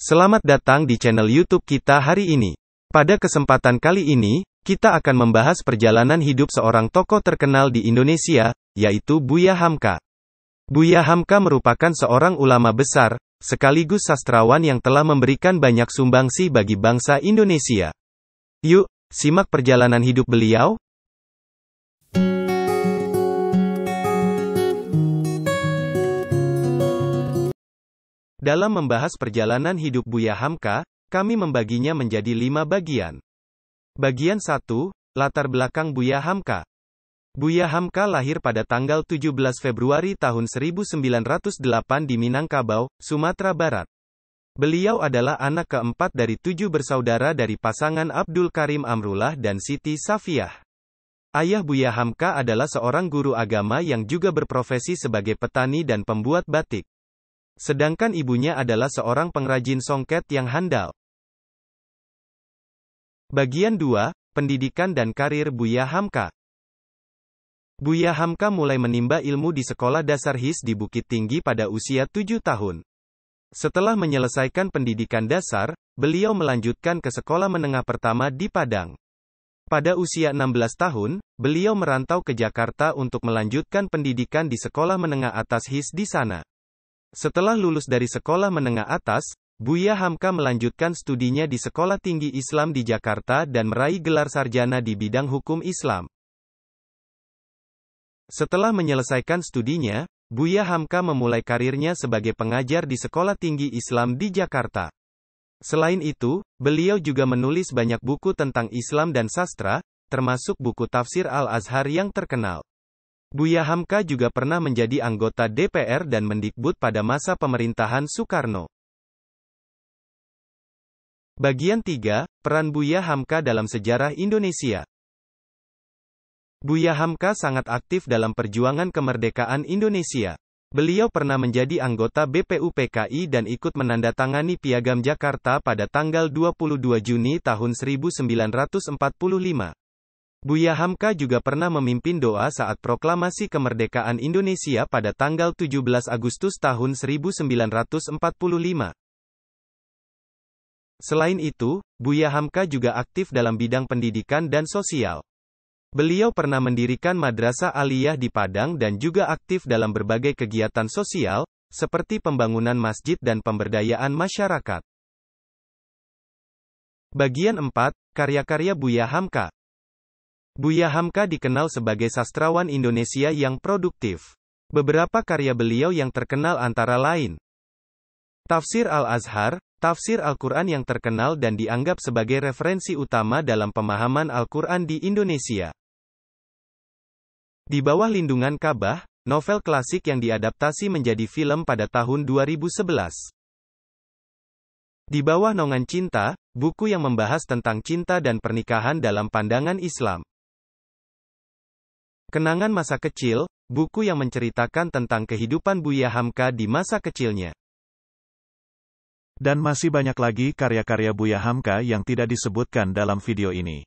Selamat datang di channel YouTube kita hari ini. Pada kesempatan kali ini, kita akan membahas perjalanan hidup seorang tokoh terkenal di Indonesia, yaitu Buya Hamka. Buya Hamka merupakan seorang ulama besar, sekaligus sastrawan yang telah memberikan banyak sumbangsi bagi bangsa Indonesia. Yuk, simak perjalanan hidup beliau. Dalam membahas perjalanan hidup Buya Hamka, kami membaginya menjadi 5 bagian. Bagian 1, latar belakang Buya Hamka. Buya Hamka lahir pada tanggal 17 Februari tahun 1908 di Minangkabau, Sumatera Barat. Beliau adalah anak keempat dari 7 bersaudara dari pasangan Abdul Karim Amrullah dan Siti Safiyah. Ayah Buya Hamka adalah seorang guru agama yang juga berprofesi sebagai petani dan pembuat batik. Sedangkan ibunya adalah seorang pengrajin songket yang handal. Bagian 2, pendidikan dan karir Buya Hamka. Buya Hamka mulai menimba ilmu di sekolah dasar HIS di Bukit Tinggi pada usia 7 tahun. Setelah menyelesaikan pendidikan dasar, beliau melanjutkan ke sekolah menengah pertama di Padang. Pada usia 16 tahun, beliau merantau ke Jakarta untuk melanjutkan pendidikan di sekolah menengah atas HIS di sana. Setelah lulus dari sekolah menengah atas, Buya Hamka melanjutkan studinya di Sekolah Tinggi Islam di Jakarta dan meraih gelar sarjana di bidang hukum Islam. Setelah menyelesaikan studinya, Buya Hamka memulai karirnya sebagai pengajar di Sekolah Tinggi Islam di Jakarta. Selain itu, beliau juga menulis banyak buku tentang Islam dan sastra, termasuk buku tafsir Al-Azhar yang terkenal. Buya Hamka juga pernah menjadi anggota DPR dan Mendikbud pada masa pemerintahan Soekarno. Bagian 3, peran Buya Hamka dalam sejarah Indonesia. Buya Hamka sangat aktif dalam perjuangan kemerdekaan Indonesia. Beliau pernah menjadi anggota BPUPKI dan ikut menandatangani Piagam Jakarta pada tanggal 22 Juni tahun 1945. Buya Hamka juga pernah memimpin doa saat proklamasi kemerdekaan Indonesia pada tanggal 17 Agustus tahun 1945. Selain itu, Buya Hamka juga aktif dalam bidang pendidikan dan sosial. Beliau pernah mendirikan Madrasah Aliyah di Padang dan juga aktif dalam berbagai kegiatan sosial, seperti pembangunan masjid dan pemberdayaan masyarakat. Bagian 4, karya-karya Buya Hamka. Buya Hamka dikenal sebagai sastrawan Indonesia yang produktif. Beberapa karya beliau yang terkenal antara lain: Tafsir Al-Azhar, tafsir Al-Quran yang terkenal dan dianggap sebagai referensi utama dalam pemahaman Al-Quran di Indonesia. Di Bawah Lindungan Ka'bah, novel klasik yang diadaptasi menjadi film pada tahun 2011. Di Bawah Naungan Cinta, buku yang membahas tentang cinta dan pernikahan dalam pandangan Islam. Kenangan Masa Kecil, buku yang menceritakan tentang kehidupan Buya Hamka di masa kecilnya. Dan masih banyak lagi karya-karya Buya Hamka yang tidak disebutkan dalam video ini.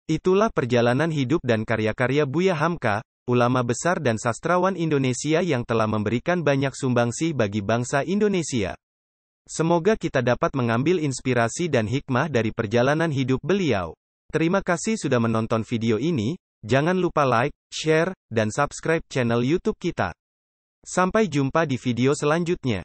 Itulah perjalanan hidup dan karya-karya Buya Hamka, ulama besar dan sastrawan Indonesia yang telah memberikan banyak sumbangsi bagi bangsa Indonesia. Semoga kita dapat mengambil inspirasi dan hikmah dari perjalanan hidup beliau. Terima kasih sudah menonton video ini, jangan lupa like, share, dan subscribe channel YouTube kita. Sampai jumpa di video selanjutnya.